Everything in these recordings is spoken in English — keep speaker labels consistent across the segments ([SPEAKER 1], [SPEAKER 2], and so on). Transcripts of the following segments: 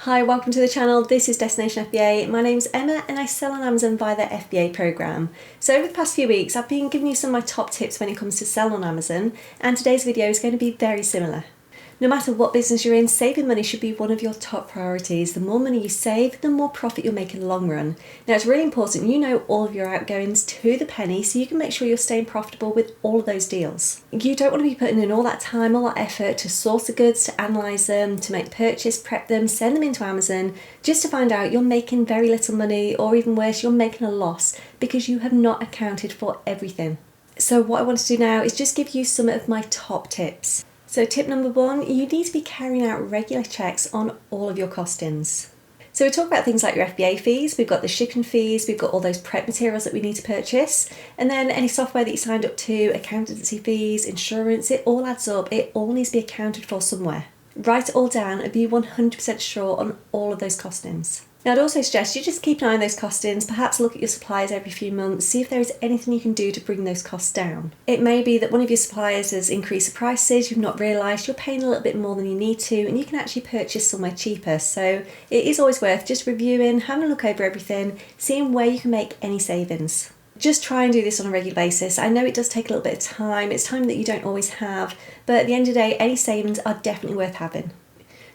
[SPEAKER 1] Hi, welcome to the channel. This is Destination FBA. My name's Emma and I sell on Amazon via the FBA program. So over the past few weeks, I've been giving you some of my top tips when it comes to selling on Amazon, and today's video is going to be very similar. No matter what business you're in, saving money should be one of your top priorities. The more money you save, the more profit you'll make in the long run. Now, it's really important you know all of your outgoings to the penny so you can make sure you're staying profitable with all of those deals. You don't want to be putting in all that time, all that effort to source the goods, to analyse them, to make the purchase, prep them, send them into Amazon, just to find out you're making very little money, or even worse, you're making a loss because you have not accounted for everything. So what I want to do now is just give you some of my top tips. So tip number one, you need to be carrying out regular checks on all of your costings. So we talk about things like your FBA fees, we've got the shipping fees, we've got all those prep materials that we need to purchase, and then any software that you signed up to, accountancy fees, insurance, it all adds up, it all needs to be accounted for somewhere. Write it all down and be 100% sure on all of those costings. Now, I'd also suggest you just keep an eye on those costings, perhaps look at your suppliers every few months, see if there is anything you can do to bring those costs down. It may be that one of your suppliers has increased the prices, you've not realised, you're paying a little bit more than you need to, and you can actually purchase somewhere cheaper. So it is always worth just reviewing, having a look over everything, seeing where you can make any savings. Just try and do this on a regular basis. I know it does take a little bit of time, it's time that you don't always have, but at the end of the day, any savings are definitely worth having.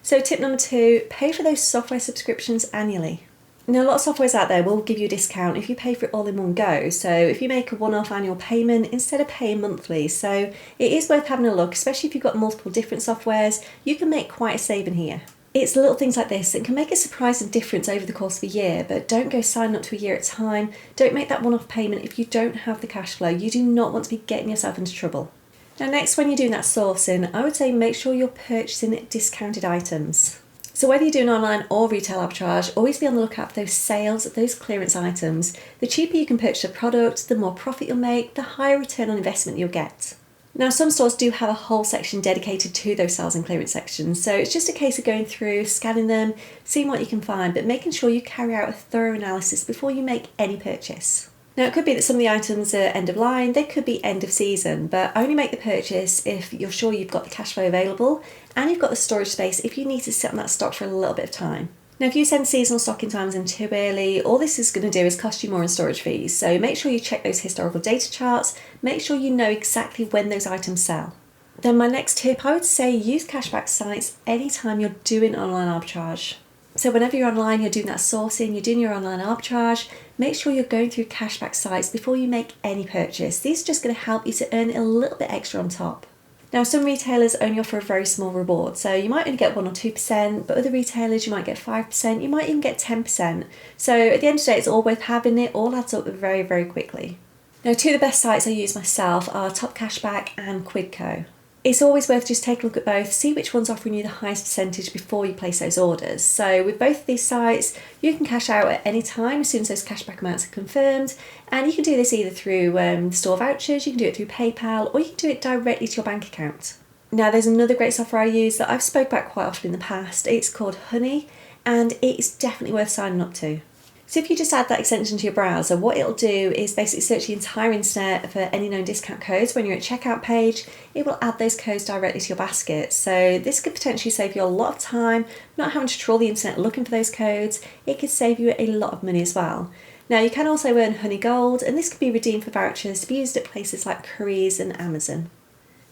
[SPEAKER 1] So tip number two, pay for those software subscriptions annually. Now, a lot of softwares out there will give you a discount if you pay for it all in one go. So if you make a one-off annual payment instead of paying monthly. So it is worth having a look, especially if you've got multiple different softwares, you can make quite a saving here. It's little things like this that can make a surprising difference over the course of a year, but don't go signing up to a year at a time. Don't make that one-off payment if you don't have the cash flow. You do not want to be getting yourself into trouble. Now next, when you're doing that sourcing, I would say make sure you're purchasing discounted items. So whether you're doing online or retail arbitrage, always be on the lookout for those sales, those clearance items. The cheaper you can purchase a product, the more profit you'll make, the higher return on investment you'll get. Now, some stores do have a whole section dedicated to those sales and clearance sections, so it's just a case of going through, scanning them, seeing what you can find, but making sure you carry out a thorough analysis before you make any purchase. Now, it could be that some of the items are end of line, they could be end of season, but only make the purchase if you're sure you've got the cash flow available and you've got the storage space if you need to sit on that stock for a little bit of time. Now, if you send seasonal stock into Amazon too early, all this is going to do is cost you more in storage fees. So make sure you check those historical data charts, make sure you know exactly when those items sell. Then my next tip, I would say use cashback sites anytime you're doing online arbitrage. So whenever you're online, you're doing that sourcing, you're doing your online arbitrage, make sure you're going through cashback sites before you make any purchase. These are just going to help you to earn a little bit extra on top. Now, some retailers only offer a very small reward, so you might only get 1 or 2%, but other retailers you might get 5%, you might even get 10%. So at the end of the day, it's all worth having, it all adds up very, very quickly. Now, two of the best sites I use myself are Top Cashback and Quidco. It's always worth just taking a look at both, see which one's offering you the highest percentage before you place those orders. So with both of these sites, you can cash out at any time as soon as those cashback amounts are confirmed, and you can do this either through store vouchers, you can do it through PayPal, or you can do it directly to your bank account. Now, there's another great software I use that I've spoke about quite often in the past. It's called Honey, and it's definitely worth signing up to. So if you just add that extension to your browser, what it'll do is basically search the entire internet for any known discount codes. When you're at checkout page, it will add those codes directly to your basket. So this could potentially save you a lot of time, not having to trawl the internet looking for those codes. It could save you a lot of money as well. Now, you can also earn Honey Gold, and this could be redeemed for vouchers to be used at places like Currys and Amazon.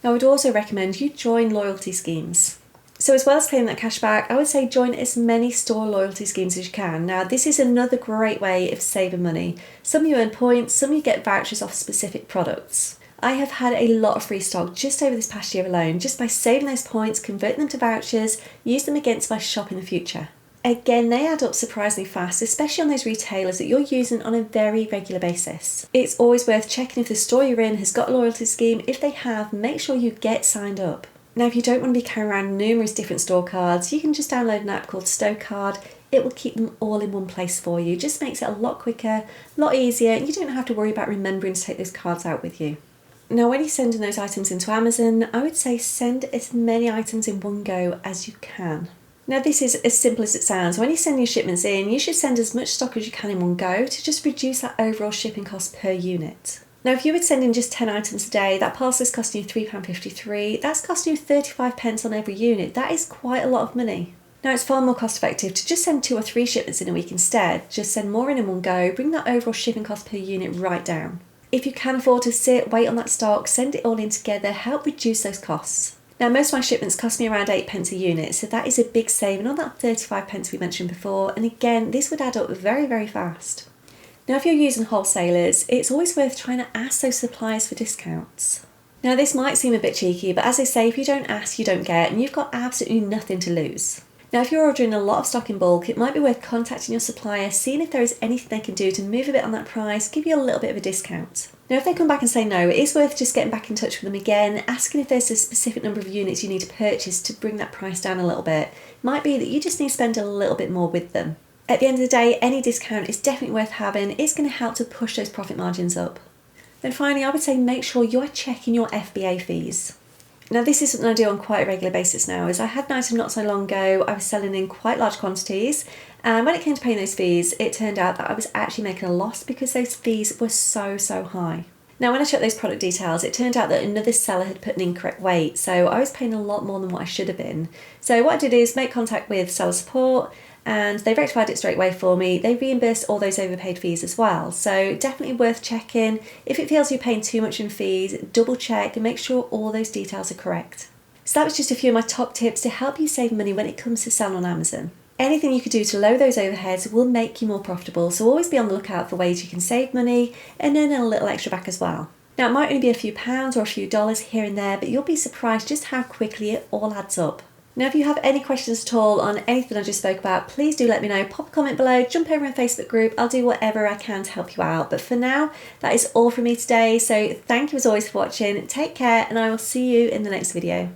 [SPEAKER 1] Now, I would also recommend you join loyalty schemes. So as well as claiming that cashback, I would say join as many store loyalty schemes as you can. Now, this is another great way of saving money. Some you earn points, some you get vouchers off specific products. I have had a lot of free stock just over this past year alone, just by saving those points, converting them to vouchers, use them against my shop in the future. Again, they add up surprisingly fast, especially on those retailers that you're using on a very regular basis. It's always worth checking if the store you're in has got a loyalty scheme. If they have, make sure you get signed up. Now, if you don't want to be carrying around numerous different store cards, you can just download an app called StoCard. It will keep them all in one place for you. Just makes it a lot quicker, a lot easier, and you don't have to worry about remembering to take those cards out with you. Now, when you're sending those items into Amazon, I would say send as many items in one go as you can. Now, this is as simple as it sounds. When you send your shipments in, you should send as much stock as you can in one go to just reduce that overall shipping cost per unit. Now, if you would send in just 10 items a day, that parcel is costing you £3.53. That's costing you 35 pence on every unit. That is quite a lot of money. Now it's far more cost effective to just send 2 or 3 shipments in a week instead. Just send more in one go, bring that overall shipping cost per unit right down. If you can afford to sit, wait on that stock, send it all in together, help reduce those costs. Now most of my shipments cost me around 8p a unit, so that is a big saving on that 35p we mentioned before, and again this would add up very, very fast. Now if you're using wholesalers, it's always worth trying to ask those suppliers for discounts. Now this might seem a bit cheeky, but as they say, if you don't ask, you don't get, and you've got absolutely nothing to lose. Now if you're ordering a lot of stock in bulk, it might be worth contacting your supplier, seeing if there is anything they can do to move a bit on that price, give you a little bit of a discount. Now if they come back and say no, it is worth just getting back in touch with them again, asking if there's a specific number of units you need to purchase to bring that price down a little bit. It might be that you just need to spend a little bit more with them. At the end of the day, any discount is definitely worth having. It's going to help to push those profit margins up. Then finally, I would say make sure you are checking your FBA fees. Now this is something I do on quite a regular basis now, as I had an item not so long ago, I was selling in quite large quantities, and when it came to paying those fees, it turned out that I was actually making a loss because those fees were so high. Now when I checked those product details, it turned out that another seller had put an incorrect weight, so I was paying a lot more than what I should have been. So what I did is make contact with seller support, and they rectified it straight away for me. They reimbursed all those overpaid fees as well. So definitely worth checking. If it feels you're paying too much in fees, double check and make sure all those details are correct. So that was just a few of my top tips to help you save money when it comes to selling on Amazon. Anything you could do to lower those overheads will make you more profitable, so always be on the lookout for ways you can save money and earn a little extra back as well. Now it might only be a few pounds or a few dollars here and there, but you'll be surprised just how quickly it all adds up. Now if you have any questions at all on anything I just spoke about, please do let me know. Pop a comment below, jump over in the Facebook group, I'll do whatever I can to help you out. But for now, that is all from me today, so thank you as always for watching, take care, and I will see you in the next video.